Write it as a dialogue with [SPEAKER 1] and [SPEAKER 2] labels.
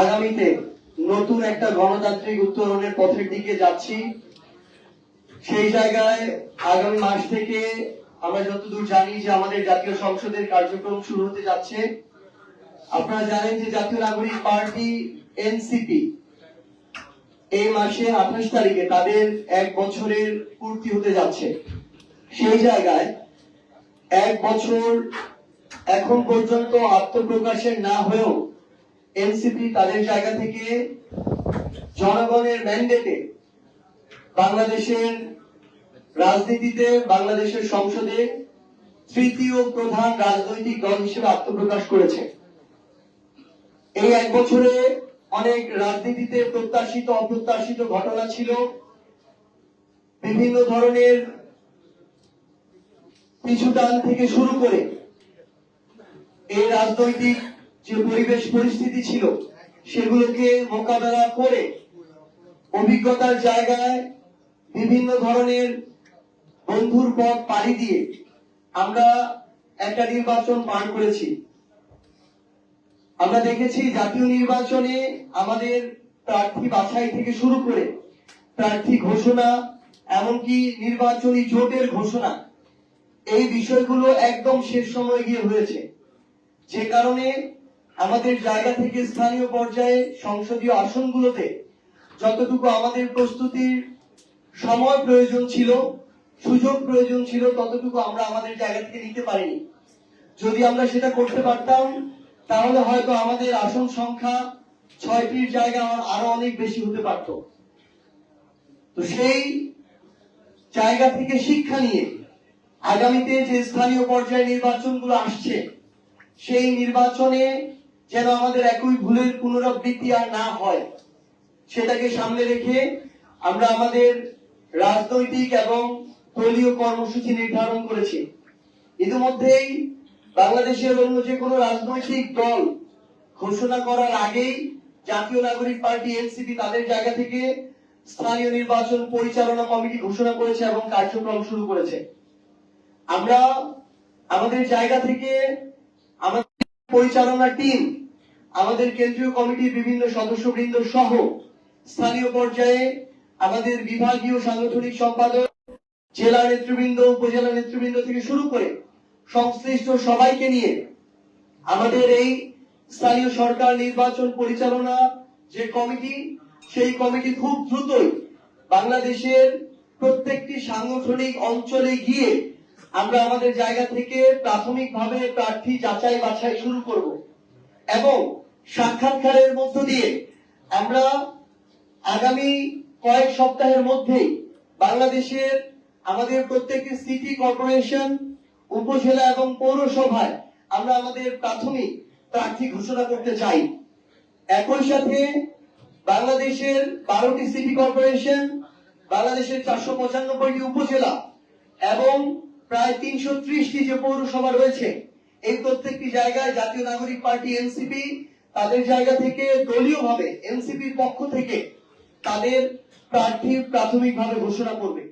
[SPEAKER 1] আগামীতে নতুন একটা গণতান্ত্রিক উত্তরণের পথের দিকে যাচ্ছি। সেই জায়গায় আগামী মাস থেকে আমরা যতদূর জানি যে আমাদের জাতীয় সংসদের কার্যক্রম শুরু হতে যাচ্ছে। আপনারা জানেন যে জাতীয় নাগরিক পার্টি এনসিপি এই মাসে 28 তারিখে তাদের 1 বছরের পূর্তি হতে যাচ্ছে। সেই জায়গায় 1 বছর এখন পর্যন্ত আত্মপ্রকাশের না হয়েও এনসিপি তাদের জায়গা থেকে জনগণের ম্যান্ডেটে বাংলাদেশের রাজনীতিতে, বাংলাদেশের সংসদে তৃতীয় প্রধান রাজনৈতিক দল হিসেবে আত্মপ্রকাশ করেছে। এই 1 বছরে অনেক রাজনীতিতে প্রত্যাশিত অপ্রত্যাশিত ঘটনা ছিল। বিভিন্ন ধরনের পিছুটান থেকে শুরু করে এই রাজনৈতিক যে পরিবেশ পরিস্থিতি ছিল সেগুলোকে মোকাবেলা করে অভিজ্ঞতার জায়গায় বিভিন্ন ধরনের বন্ধুর পথ পাড়ি দিয়ে আমরা একটা নির্বাচন পার করেছি। আমরা দেখেছি জাতীয় নির্বাচনে আমাদের প্রার্থী বাছাই থেকে শুরু করে প্রার্থী ঘোষণা, এমনকি নির্বাচনী জোটের ঘোষণা, এই বিষয়গুলো একদম শেষ সময়ে গিয়ে হয়েছে। যে কারণে আমাদের জায়গা থেকে স্থানীয় পর্যায়ে সংসদীয় আসনগুলোতে যতটুকু আমাদের প্রস্তুতির সময় প্রয়োজন ছিল, সুযোগ প্রয়োজন ছিল, ততটুকু আমরা আমাদের জায়গা থেকে নিতে পারিনি। যদি আমরা সেটা করতে পারতাম তাহলে হয়তো আমাদের আসন সংখ্যা 6টির জায়গা আরো অনেক বেশি হতে পারত। তো সেই জায়গা থেকে শিক্ষা নিয়ে আগামীতে যে স্থানীয় পর্যায়ে নির্বাচনগুলো আসছে সেই নির্বাচনে যেন আমাদের একই ভুলের পুনরাবৃত্তি আর না হয়, সেটাকে সামনে রেখে আমরা আমাদের রাজনৈতিক এবং দলীয় কর্মসূচি নির্ধারণ করেছি। ইতিমধ্যেই বাংলাদেশের অন্য যে কোনো রাজনৈতিক দল ঘোষণা করার আগেই জাতীয় নাগরিক পার্টি এনসিপি তাদের জায়গা থেকে স্থানীয় নির্বাচন পরিচালনা কমিটি ঘোষণা করেছে এবং কার্যক্রম শুরু করেছে। আমরা আমাদের জায়গা থেকে আমাদের পরিচালনা টিম, আমাদের কেন্দ্রীয় কমিটির বিভিন্ন সদস্যবৃন্দ সহ স্থানীয় পর্যায়ে আমাদের বিভাগীয় সাংগঠনিক সম্পাদক, জেলা নেতৃবৃন্দ, উপজেলা নেতৃবৃন্দ থেকে শুরু করে সংশ্লিষ্ট সবাইকে নিয়ে আমাদের এই স্থানীয় সরকার নির্বাচন পরিচালনা যে কমিটি, সেই কমিটি খুব দ্রুতই বাংলাদেশের প্রত্যেকটি সাংগঠনিক অঞ্চলে গিয়ে আমরা আমাদের জায়গা থেকে প্রাথমিকভাবে প্রার্থী যাচাই বাছাই শুরু করব এবং সাক্ষাৎকারের মধ্য দিয়ে আমরা আগামী কয়েক সপ্তাহের মধ্যেই বাংলাদেশের আমাদের প্রত্যেকটি সিটি কর্পোরেশন, উপজেলা এবং পৌরসভায় আমরা আমাদের প্রাথমিক প্রার্থী ঘোষণা করতে চাই। একই সাথে বাংলাদেশের 12টি সিটি কর্পোরেশন, বাংলাদেশের 495টি উপজেলা এবং প্রায় 330টি যে পৌরসভা রয়েছে, এই প্রত্যেকটি জায়গায় জাতীয় নাগরিক পার্টি এনসিপি তাদের জায়গা থেকে দলীয়ভাবে এনসিপির পক্ষ থেকে তাদের প্রার্থী প্রাথমিকভাবে ঘোষণা করবে।